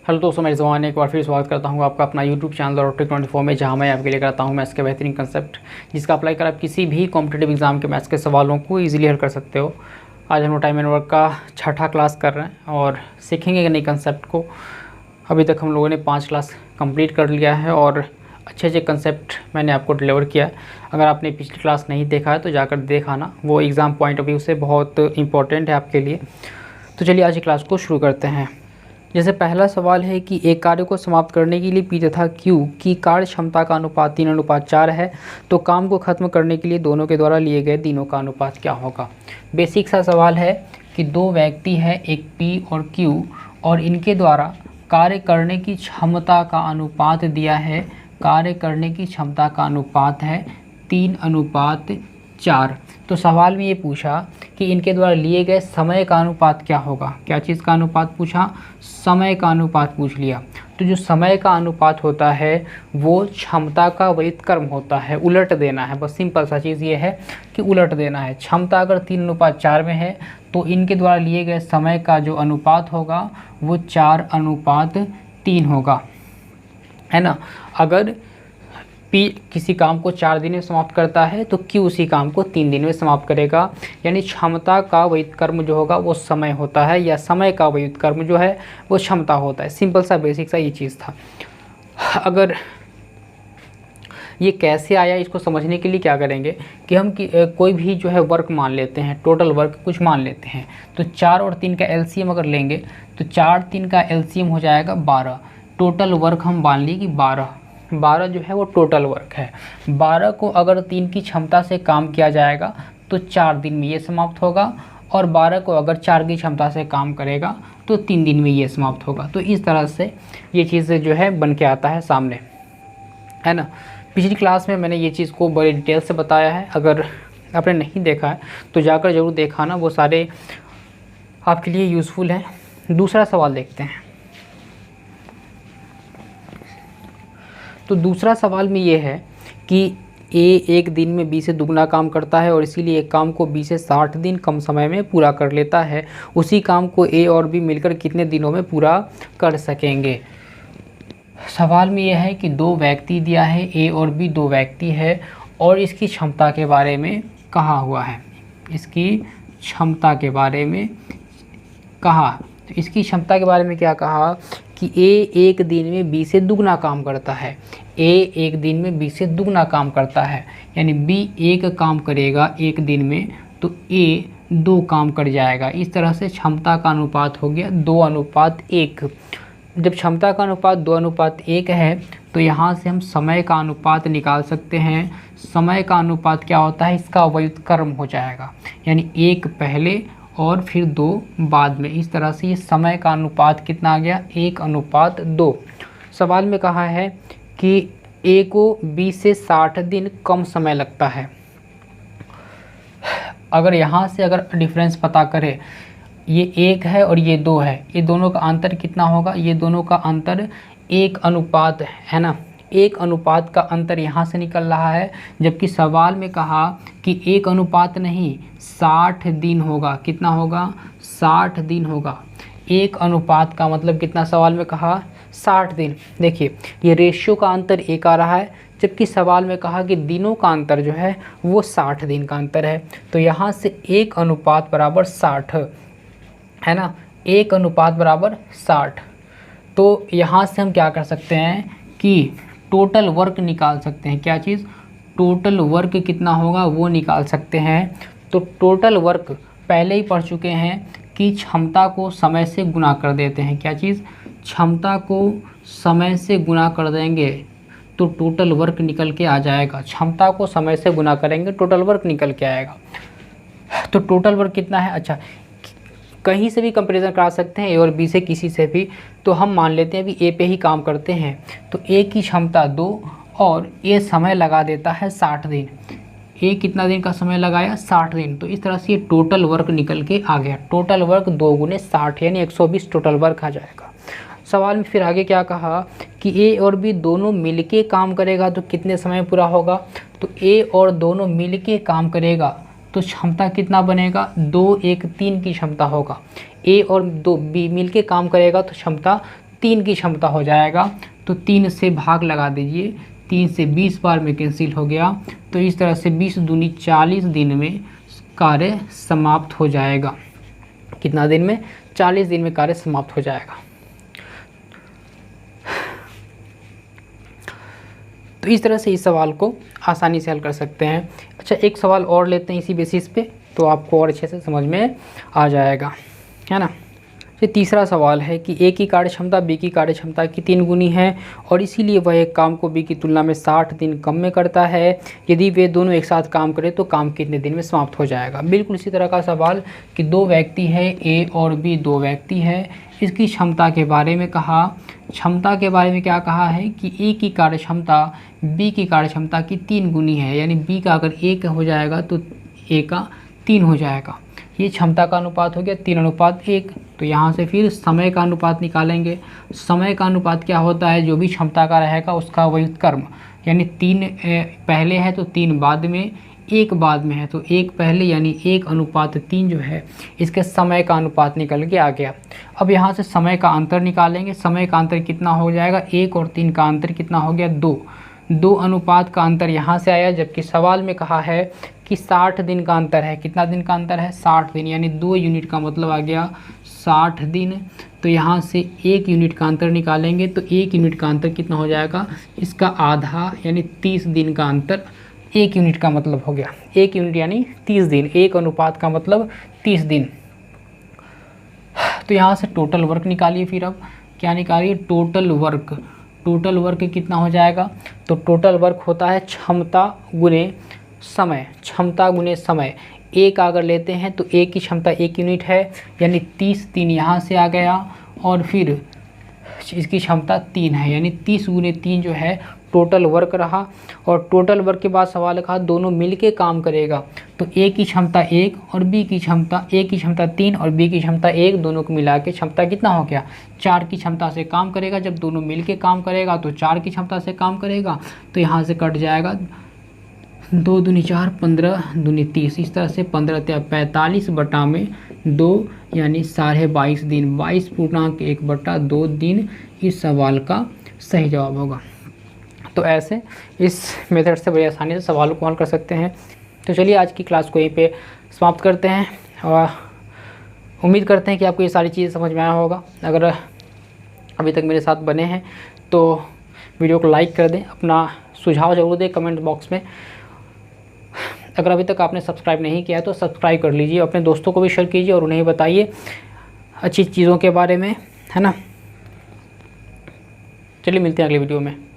Hello दोस्तों, मैं रिजवान एक बार फिर स्वागत करता हूं आपका अपना यूट्यूब चैनल Robotic24 में, जहां मैं आपके लिए करता हूं मैथ्स के बेहतरीन कंसेप्ट, जिसका अप्लाई कर आप किसी भी कॉम्पिटेटिव एग्जाम के मैथ्स के सवालों को इजीली हल कर सकते हो। आज हम लोग टाइम एंड वर्क का छठा क्लास कर रहे हैं और सीखेंगे नए कंसेप्ट को। अभी तक हम लोगों ने 5 क्लास कंप्लीट कर लिया है और अच्छे अच्छे कंसेप्ट मैंने आपको डिलीवर किया है। अगर आपने पिछली क्लास नहीं देखा है तो जाकर देखा ना, वो एग्ज़ाम पॉइंट ऑफ व्यू से बहुत इंपॉर्टेंट है आपके लिए। तो चलिए आज की क्लास को शुरू करते हैं। जैसे पहला सवाल है कि एक कार्य को समाप्त करने के लिए P तथा Q की कार्य क्षमता का अनुपात 3:4 है, तो काम को खत्म करने के लिए दोनों के द्वारा लिए गए दिनों का अनुपात क्या होगा। बेसिक सा सवाल है कि दो व्यक्ति हैं, एक P और Q, और इनके द्वारा कार्य करने की क्षमता का अनुपात दिया है। कार्य करने की क्षमता का अनुपात है 3:4। तो सवाल में ये पूछा कि इनके द्वारा लिए गए समय का अनुपात क्या होगा। क्या चीज़ का अनुपात पूछा? समय का अनुपात पूछ लिया। तो जो समय का अनुपात होता है वो क्षमता का व्युत्क्रम होता है, उलट देना है। बस सिंपल सा चीज़ ये है कि उलट देना है। क्षमता अगर 3:4 में है तो इनके द्वारा लिए गए समय का जो अनुपात होगा वो 4:3 होगा, है ना। अगर P किसी काम को 4 दिन में समाप्त करता है तो Q उसी काम को 3 दिन में समाप्त करेगा। यानी क्षमता का व्युत्क्रम जो होगा वो समय होता है, या समय का व्युत्क्रम जो है वो क्षमता होता है। सिंपल सा बेसिक सा ये चीज़ था। अगर ये कैसे आया, इसको समझने के लिए क्या करेंगे कि हम कोई भी जो है वर्क मान लेते हैं, टोटल वर्क कुछ मान लेते हैं। तो 4 और 3 का LCM अगर लेंगे तो 4 3 का LCM हो जाएगा 12। टोटल वर्क हम मान लिए कि 12 जो है वो टोटल वर्क है। 12 को अगर 3 की क्षमता से काम किया जाएगा तो 4 दिन में ये समाप्त होगा, और 12 को अगर 4 की क्षमता से काम करेगा तो 3 दिन में ये समाप्त होगा। तो इस तरह से ये चीज़ जो है बन के आता है सामने, है ना। पिछली क्लास में मैंने ये चीज़ को बड़े डिटेल से बताया है। अगर आपने नहीं देखा है तो जाकर ज़रूर देखा ना, वो सारे आपके लिए यूज़फुल हैं। दूसरा सवाल देखते हैं। तो दूसरा सवाल में ये है कि A एक दिन में B से दुगना काम करता है और इसीलिए एक काम को B से 60 दिन कम समय में पूरा कर लेता है। उसी काम को A और B मिलकर कितने दिनों में पूरा कर सकेंगे। सवाल में यह है कि दो व्यक्ति दिया है, A और B दो व्यक्ति है, और इसकी क्षमता के बारे में कहा हुआ है। इसकी क्षमता के बारे में कहा, तो इसकी क्षमता के बारे में क्या कहा कि A एक दिन में B से दुगना काम करता है। A एक दिन में B से दुगना काम करता है, यानी B एक काम करेगा एक दिन में तो A 2 काम कर जाएगा। इस तरह से क्षमता का अनुपात हो गया 2:1। जब क्षमता का अनुपात 2:1 है तो यहाँ से हम समय का अनुपात निकाल सकते हैं। समय का अनुपात क्या होता है? इसका व्युत्क्रम हो जाएगा, यानी 1 पहले और फिर 2 बाद में। इस तरह से ये समय का अनुपात कितना आ गया? 1:2। सवाल में कहा है कि A को B से 60 दिन कम समय लगता है। अगर यहाँ से अगर डिफरेंस पता करें, ये 1 है और ये 2 है, ये दोनों का अंतर कितना होगा? ये दोनों का अंतर 1 अनुपात है ना। 1 अनुपात का अंतर यहाँ से निकल रहा है, जबकि सवाल में कहा कि 1 अनुपात नहीं 60 दिन होगा। कितना होगा? 60 दिन होगा। 1 अनुपात का मतलब कितना सवाल में कहा? 60 दिन। देखिए ये रेशियो का अंतर 1 आ रहा है, जबकि सवाल में कहा कि दिनों का अंतर जो है वो 60 दिन का अंतर है। तो यहाँ से 1 अनुपात बराबर 60 है ना। 1 अनुपात बराबर 60। तो यहाँ से हम क्या कर सकते हैं कि टोटल वर्क निकाल सकते हैं। क्या चीज़? टोटल वर्क कितना होगा वो निकाल सकते हैं। तो टोटल वर्क पहले ही पढ़ चुके हैं कि क्षमता को समय से गुना कर देते हैं। क्या चीज़? क्षमता को समय से गुना कर देंगे तो टोटल वर्क निकल के आ जाएगा। क्षमता को समय से गुना करेंगे, टोटल वर्क निकल के आएगा। तो टोटल वर्क कितना है? अच्छा, कहीं से भी कंपैरिजन करा सकते हैं, A और B से, किसी से भी। तो हम मान लेते हैं कि A पे ही काम करते हैं, तो A की क्षमता 2 और A समय लगा देता है 60 दिन। A कितना दिन का समय लगाया? 60 दिन। तो इस तरह से ये टोटल वर्क निकल के आ गया। टोटल वर्क 2 × 60 यानी 120 टोटल वर्क आ जाएगा। सवाल में फिर आगे क्या कहा कि A और B दोनों मिलके काम करेगा तो कितने समय पूरा होगा। तो A और दोनों मिलके काम करेगा तो क्षमता कितना बनेगा? 2 1 3 की क्षमता होगा। A और 2 B मिलके काम करेगा तो क्षमता 3 की क्षमता हो जाएगा। तो 3 से भाग लगा दीजिए, 3 से 20 बार में कैंसिल हो गया। तो इस तरह से 20 दूनी 40 दिन में कार्य समाप्त हो जाएगा। कितना दिन में? 40 दिन में कार्य समाप्त हो जाएगा। तो इस तरह से इस सवाल को आसानी से हल कर सकते हैं। अच्छा, एक सवाल और लेते हैं इसी बेसिस पे, तो आपको और अच्छे से समझ में आ जाएगा, है ना। ये तीसरा सवाल है कि ए की कार्यक्षमता बी की कार्यक्षमता की 3 गुनी है और इसीलिए वह एक काम को बी की तुलना में 60 दिन कम में करता है। यदि वे दोनों एक साथ काम करें तो काम कितने दिन में समाप्त हो जाएगा। बिल्कुल इसी तरह का सवाल कि 2 व्यक्ति है, ए और बी 2 व्यक्ति है। इसकी क्षमता के बारे में कहा, क्षमता के बारे में क्या कहा है कि ए की कार्यक्षमता बी की कार्यक्षमता की 3 गुनी है, यानी बी का अगर 1 हो जाएगा तो ए का 3 हो जाएगा। ये क्षमता का अनुपात हो गया 3:1। तो यहाँ से फिर समय का अनुपात निकालेंगे। समय का अनुपात क्या होता है? जो भी क्षमता का रहेगा उसका व्युत्क्रम, यानी 3 पहले है तो 3 बाद में, 1 बाद में है तो 1 पहले, यानी 1:3 जो है इसके समय का अनुपात निकल के आ गया। अब यहाँ से समय का अंतर निकालेंगे। समय का अंतर कितना हो जाएगा? 1 और 3 का अंतर कितना हो गया? 2 अनुपात का अंतर यहाँ से आया, जबकि सवाल में कहा है कि 60 दिन का अंतर है। कितना दिन का अंतर है? 60 दिन, यानी 2 यूनिट का मतलब आ गया 60 दिन। तो यहाँ से 1 यूनिट का अंतर निकालेंगे तो 1 यूनिट का अंतर कितना हो जाएगा? इसका आधा, यानी 30 दिन का अंतर 1 यूनिट का मतलब हो गया। 1 यूनिट यानी 30 दिन, 1 अनुपात का मतलब 30 दिन। तो यहाँ से टोटल वर्क निकालिए। फिर अब क्या निकालिए? Total work. टोटल वर्क कितना हो जाएगा? तो टोटल वर्क होता है क्षमता गुने समय, क्षमता गुने समय। ए का अगर लेते हैं तो ए की क्षमता 1 यूनिट है, यानी 30 दिन यहाँ से आ गया, और फिर इसकी क्षमता 3 है, यानी 30 गुने 3 जो है टोटल वर्क रहा। और टोटल वर्क के बाद सवाल कहा दोनों मिलके काम करेगा, तो ए की क्षमता 1 और बी की क्षमता, ए की क्षमता 3 और बी की क्षमता 1, दोनों को मिला के क्षमता कितना हो गया? 4 की क्षमता से काम करेगा। जब दोनों मिलके काम करेगा तो 4 की क्षमता से काम करेगा। तो यहाँ से कट जाएगा 2 दूनी 4, 15 दूनी 30, इस तरह से 15/45/2 यानी 22.5 दिन, 22.1/2 दिन इस सवाल का सही जवाब होगा। तो ऐसे इस मेथड से बड़ी आसानी से सवालों को हल कर सकते हैं। तो चलिए आज की क्लास को यहीं पे समाप्त करते हैं और उम्मीद करते हैं कि आपको ये सारी चीज़ें समझ में आया होगा। अगर अभी तक मेरे साथ बने हैं तो वीडियो को लाइक कर दें, अपना सुझाव ज़रूर दें कमेंट बॉक्स में। अगर अभी तक आपने सब्सक्राइब नहीं किया है तो सब्सक्राइब कर लीजिए, अपने दोस्तों को भी शेयर कीजिए और उन्हें बताइए अच्छी चीज़ों के बारे में, है ना। चलिए मिलते हैं अगले वीडियो में।